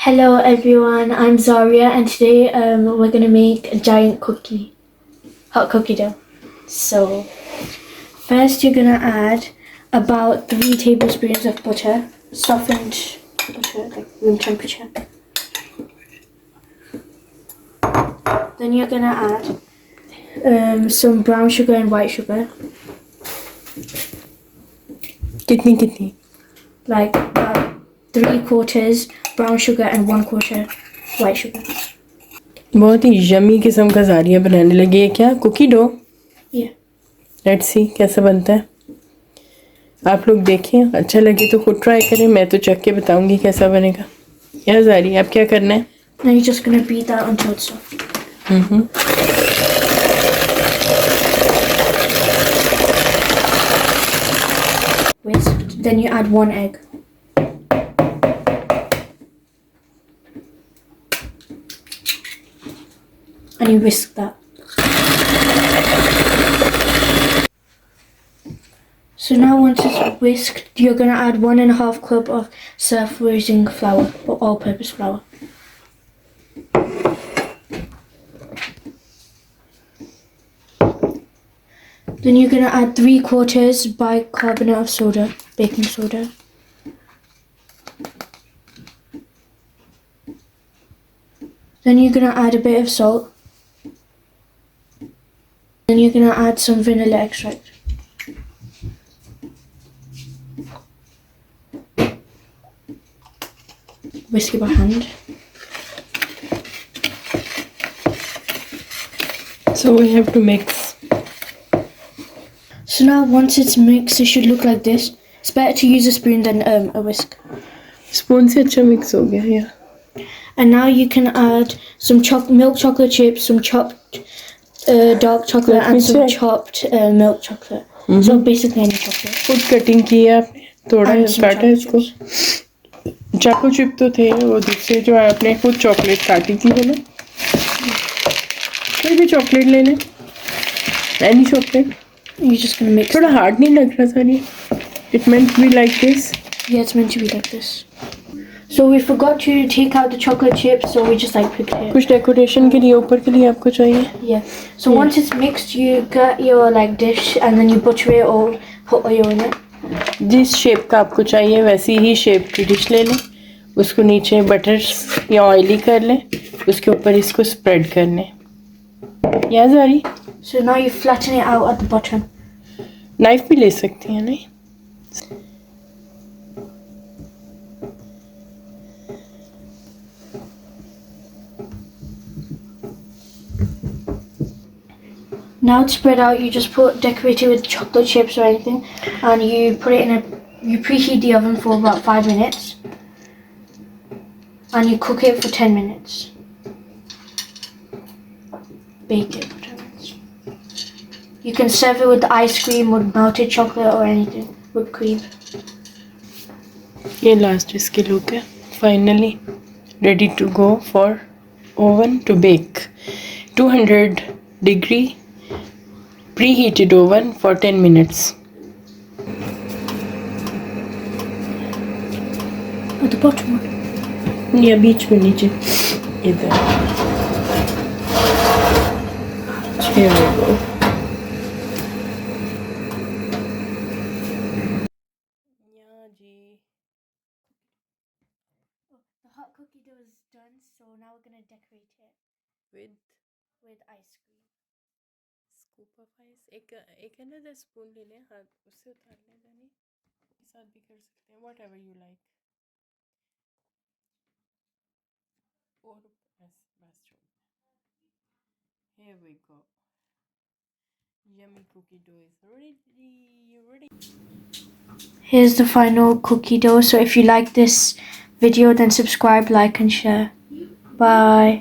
Hello everyone, I'm Zaria and today we're going to make a giant hot cookie dough. So first you're going to add about 3 tablespoons of butter, softened butter, like room temperature. Then you're going to add some brown sugar and white sugar. कितनी Like 3/4 brown sugar and 1/4 white sugar. बहुत ही yummy किस्म का ज़ारिया बनाने लगी है क्या cookie dough. Yeah. Let's see कैसा बनता है। आप लोग देखें, अच्छा लगे तो खुद ट्राई करें, मैं तो चख के बताऊंगी कैसा बनेगा। या ज़ारिया आप क्या करना है? Now you're just going to beat that until it's soft. Whisked. Then you add 1 egg. And you whisk that. So now once it's whisked, you're going to add 1.5 club of self-raising flour or all-purpose flour. Then you're going to add 3/4 bicarbonate of soda, baking soda. Then you're going to add a bit of salt. Then you're going to add some vanilla extract. Whisk it by hand. So we have to mix. So now once it's mixed, it should look like this. It's better to use a spoon than a whisk. Spoon से अच्छा mix हो गया या। And now you can add some milk chocolate chips, some chopped dark chocolate, and some chopped milk chocolate. So basically any chocolate. खुद cutting की है आपने, थोड़ा And some काटा है chocolate इसको। chips. चाकू चिप तो थे, वो दूसरे जो आपने खुद चॉकलेट काटी थी वो ना, कोई भी चॉकलेट ले लें, any chocolate. You're just gonna mix. थोड़ा हार्ड नहीं लग रहा था ये? It meant to be like this. Yeah, it's meant to be like this. So we forgot to take out the chocolate chips, so we just like picked it. कुछ decoration के लिए ऊपर के लिए आपको चाहिए? Yeah. So once it's mixed, you get your like dish and then you butter it or put oil in it. जिस shape का आपको चाहिए वैसी ही शेप की डिश ले लें, उसको नीचे बटर या ऑयली कर लें, उसके ऊपर इसको स्प्रेड कर लें। या ज़ारी? So now you flatten it out at the bottom. Knife भी ले सकती हैं नहीं? Now it's spread out, you just decorate it with chocolate chips or anything, and you put it you preheat the oven for about 5 minutes, and you cook it for 10 minutes. Bake it for 10 minutes. You can serve it with ice cream, with melted chocolate or anything, whipped cream. ये last इसकी look है। Finally ready to go for oven to bake. 200 degree preheated oven for 10 minutes. At the bottom. या बीच में नीचे इधर। Here we go. Yeah, जी। The hot cookie dough is done, so now we're gonna decorate it with ice cream. Scoop of ice, एक है ना, 10 spoon ले लें, हाथ उससे उतार लें, जानी के साथ भी कर सकते हैं, वॉट एवर यू लाइक। और बस छोड़। Here we go. Yummy cookie dough is ready. Here's the final cookie dough. So if you like this video, then subscribe, like, and share. Bye.